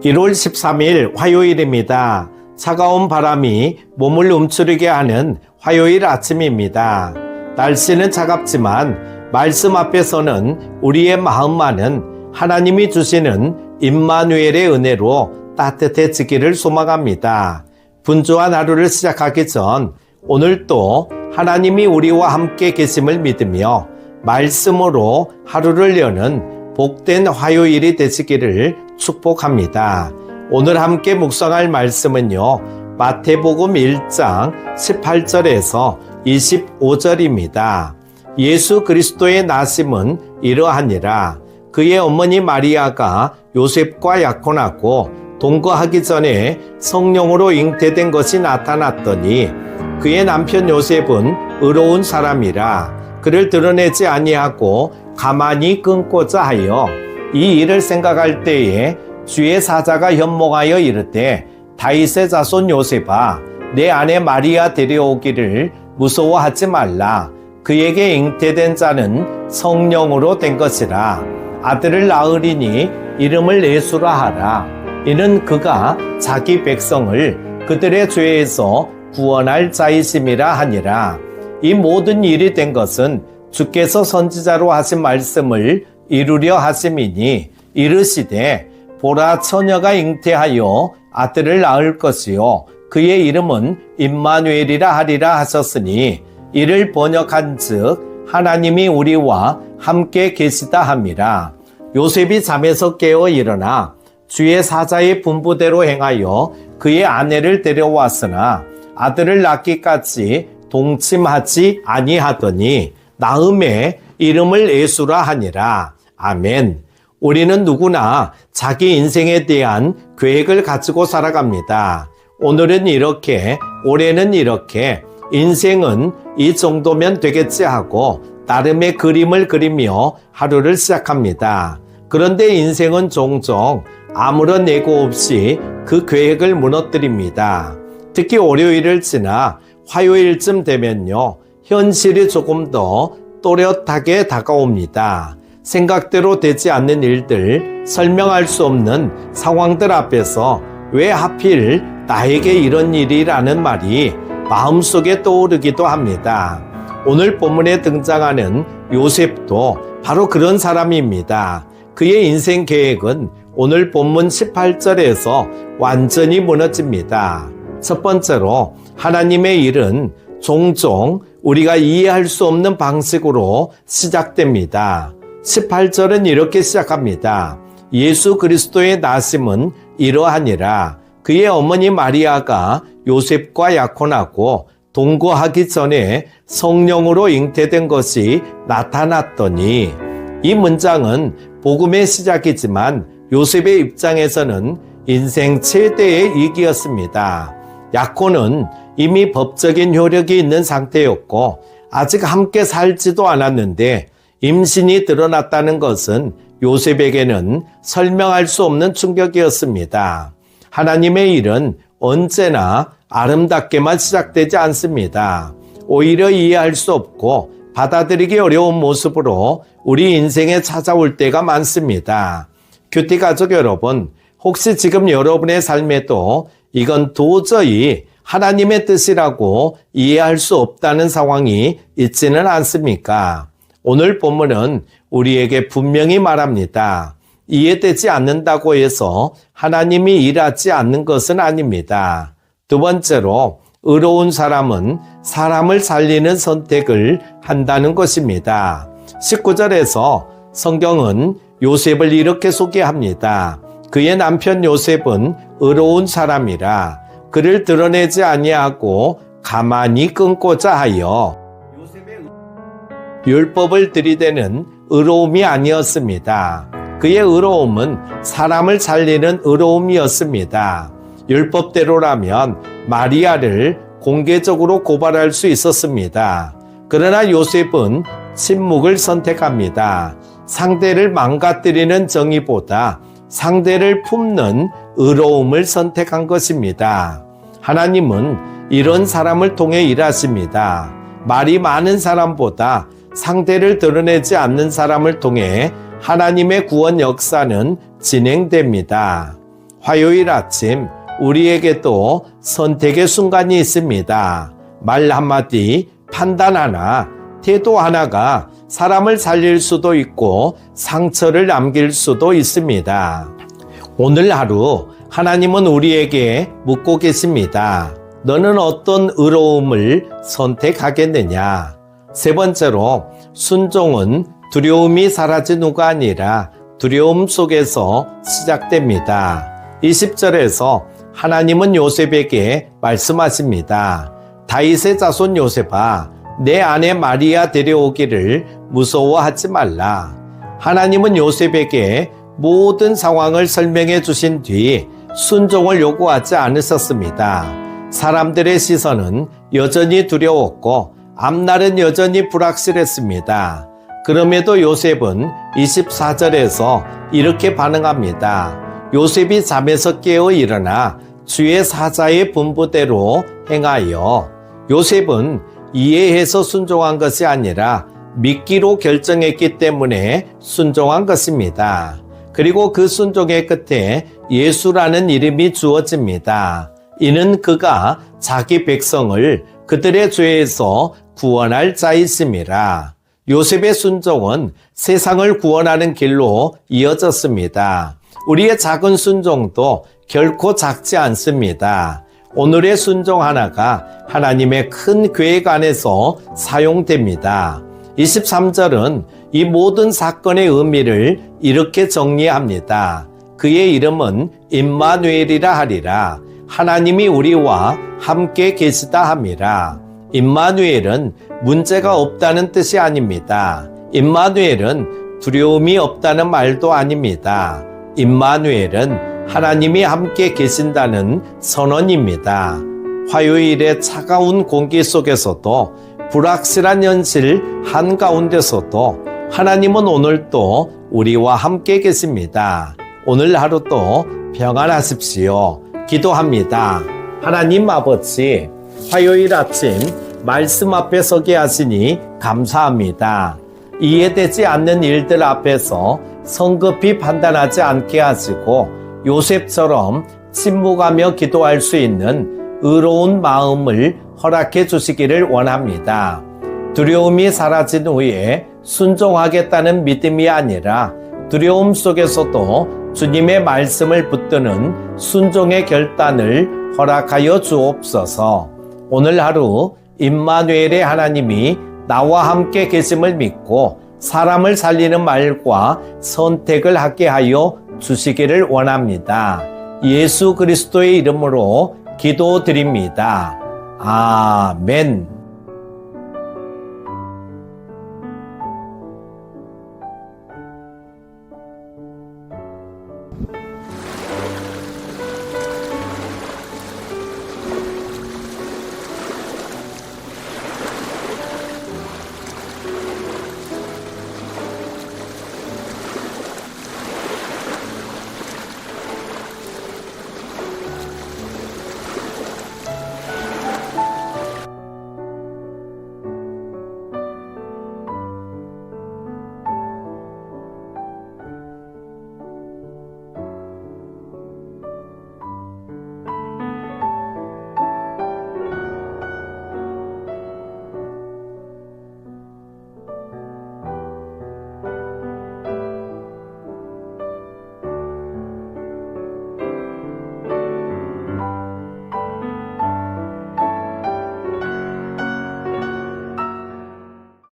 1월 13일 화요일입니다. 차가운 바람이 몸을 움츠리게 하는 화요일 아침입니다. 날씨는 차갑지만 말씀 앞에서는 우리의 마음만은 하나님이 주시는 임마누엘의 은혜로 따뜻해지기를 소망합니다. 분주한 하루를 시작하기 전 오늘 또 하나님이 우리와 함께 계심을 믿으며 말씀으로 하루를 여는 복된 화요일이 되시기를 축복합니다. 오늘 함께 묵상할 말씀은요, 마태복음 1장 18절에서 25절입니다. 예수 그리스도의 나심은 이러하니라. 그의 어머니 마리아가 요셉과 약혼하고 동거하기 전에 성령으로 잉태된 것이 나타났더니 그의 남편 요셉은 의로운 사람이라 그를 드러내지 아니하고 가만히 끊고자 하여 이 일을 생각할 때에 주의 사자가 현몽하여 이르되 다윗의 자손 요셉아 내 아내 마리아 데려오기를 무서워하지 말라. 그에게 잉태된 자는 성령으로 된 것이라. 아들을 낳으리니 이름을 예수라 하라. 이는 그가 자기 백성을 그들의 죄에서 구원할 자이심이라 하니라. 이 모든 일이 된 것은 주께서 선지자로 하신 말씀을 이루려 하심이니 이르시되 보라 처녀가 잉태하여 아들을 낳을 것이요 그의 이름은 임마누엘이라 하리라 하셨으니 이를 번역한즉 하나님이 우리와 함께 계시다 함이라. 요셉이 잠에서 깨어 일어나 주의 사자의 분부대로 행하여 그의 아내를 데려왔으나 아들을 낳기까지 동침하지 아니하더니 낳음에 이름을 예수라 하니라. 아멘. 우리는 누구나 자기 인생에 대한 계획을 가지고 살아갑니다. 오늘은 이렇게, 올해는 이렇게, 인생은 이 정도면 되겠지 하고 나름의 그림을 그리며 하루를 시작합니다. 그런데 인생은 종종 아무런 예고 없이 그 계획을 무너뜨립니다. 특히 월요일을 지나 화요일쯤 되면요, 현실이 조금 더 또렷하게 다가옵니다. 생각대로 되지 않는 일들, 설명할 수 없는 상황들 앞에서 왜 하필 나에게 이런 일이라는 말이 마음속에 떠오르기도 합니다. 오늘 본문에 등장하는 요셉도 바로 그런 사람입니다. 그의 인생 계획은 오늘 본문 18절에서 완전히 무너집니다. 첫 번째로 하나님의 일은 종종 우리가 이해할 수 없는 방식으로 시작됩니다. 18절은 이렇게 시작합니다. 예수 그리스도의 나심은 이러하니라. 그의 어머니 마리아가 요셉과 약혼하고 동거하기 전에 성령으로 잉태된 것이 나타났더니, 이 문장은 복음의 시작이지만 요셉의 입장에서는 인생 최대의 위기였습니다. 약혼은 이미 법적인 효력이 있는 상태였고 아직 함께 살지도 않았는데 임신이 드러났다는 것은 요셉에게는 설명할 수 없는 충격이었습니다. 하나님의 일은 언제나 아름답게만 시작되지 않습니다. 오히려 이해할 수 없고 받아들이기 어려운 모습으로 우리 인생에 찾아올 때가 많습니다. 큐티 가족 여러분, 혹시 지금 여러분의 삶에도 이건 도저히 하나님의 뜻이라고 이해할 수 없다는 상황이 있지는 않습니까? 오늘 본문은 우리에게 분명히 말합니다. 이해되지 않는다고 해서 하나님이 일하지 않는 것은 아닙니다. 두 번째로, 의로운 사람은 사람을 살리는 선택을 한다는 것입니다. 19절에서 성경은 요셉을 이렇게 소개합니다. 그의 남편 요셉은 의로운 사람이라 그를 드러내지 아니하고 가만히 끊고자 하여, 율법을 들이대는 의로움이 아니었습니다. 그의 의로움은 사람을 살리는 의로움이었습니다. 율법대로라면 마리아를 공개적으로 고발할 수 있었습니다. 그러나 요셉은 침묵을 선택합니다. 상대를 망가뜨리는 정의보다 상대를 품는 의로움을 선택한 것입니다. 하나님은 이런 사람을 통해 일하십니다. 말이 많은 사람보다 상대를 드러내지 않는 사람을 통해 하나님의 구원 역사는 진행됩니다. 화요일 아침 우리에게도 선택의 순간이 있습니다. 말 한마디, 판단 하나, 태도 하나가 사람을 살릴 수도 있고 상처를 남길 수도 있습니다. 오늘 하루 하나님은 우리에게 묻고 계십니다. 너는 어떤 의로움을 선택하겠느냐? 세 번째로, 순종은 두려움이 사라진 후가 아니라 두려움 속에서 시작됩니다. 20절에서 하나님은 요셉에게 말씀하십니다. 다윗의 자손 요셉아, 내 아내 마리아 데려오기를 무서워하지 말라. 하나님은 요셉에게 모든 상황을 설명해 주신 뒤 순종을 요구하지 않으셨습니다. 사람들의 시선은 여전히 두려웠고 앞날은 여전히 불확실했습니다. 그럼에도 요셉은 24절에서 이렇게 반응합니다. 요셉이 잠에서 깨어 일어나 주의 사자의 분부대로 행하여. 요셉은 이해해서 순종한 것이 아니라 믿기로 결정했기 때문에 순종한 것입니다. 그리고 그 순종의 끝에 예수라는 이름이 주어집니다. 이는 그가 자기 백성을 그들의 죄에서 구원할 자이심이라. 요셉의 순종은 세상을 구원하는 길로 이어졌습니다. 우리의 작은 순종도 결코 작지 않습니다. 오늘의 순종 하나가 하나님의 큰 계획 안에서 사용됩니다. 23절은 이 모든 사건의 의미를 이렇게 정리합니다. 그의 이름은 임마누엘이라 하리라. 하나님이 우리와 함께 계시다 함이라. 임마누엘은 문제가 없다는 뜻이 아닙니다. 임마누엘은 두려움이 없다는 말도 아닙니다. 임마누엘은 하나님이 함께 계신다는 선언입니다. 화요일의 차가운 공기 속에서도 불확실한 현실 한가운데서도 하나님은 오늘도 우리와 함께 계십니다. 오늘 하루도 평안하십시오. 기도합니다. 하나님 아버지, 화요일 아침 말씀 앞에 서게 하시니 감사합니다. 이해되지 않는 일들 앞에서 성급히 판단하지 않게 하시고 요셉처럼 침묵하며 기도할 수 있는 의로운 마음을 허락해 주시기를 원합니다. 두려움이 사라진 후에 순종하겠다는 믿음이 아니라 두려움 속에서도 주님의 말씀을 붙드는 순종의 결단을 허락하여 주옵소서. 오늘 하루 임마누엘의 하나님이 나와 함께 계심을 믿고 사람을 살리는 말과 선택을 하게 하여 주시기를 원합니다. 예수 그리스도의 이름으로 기도드립니다. 아멘.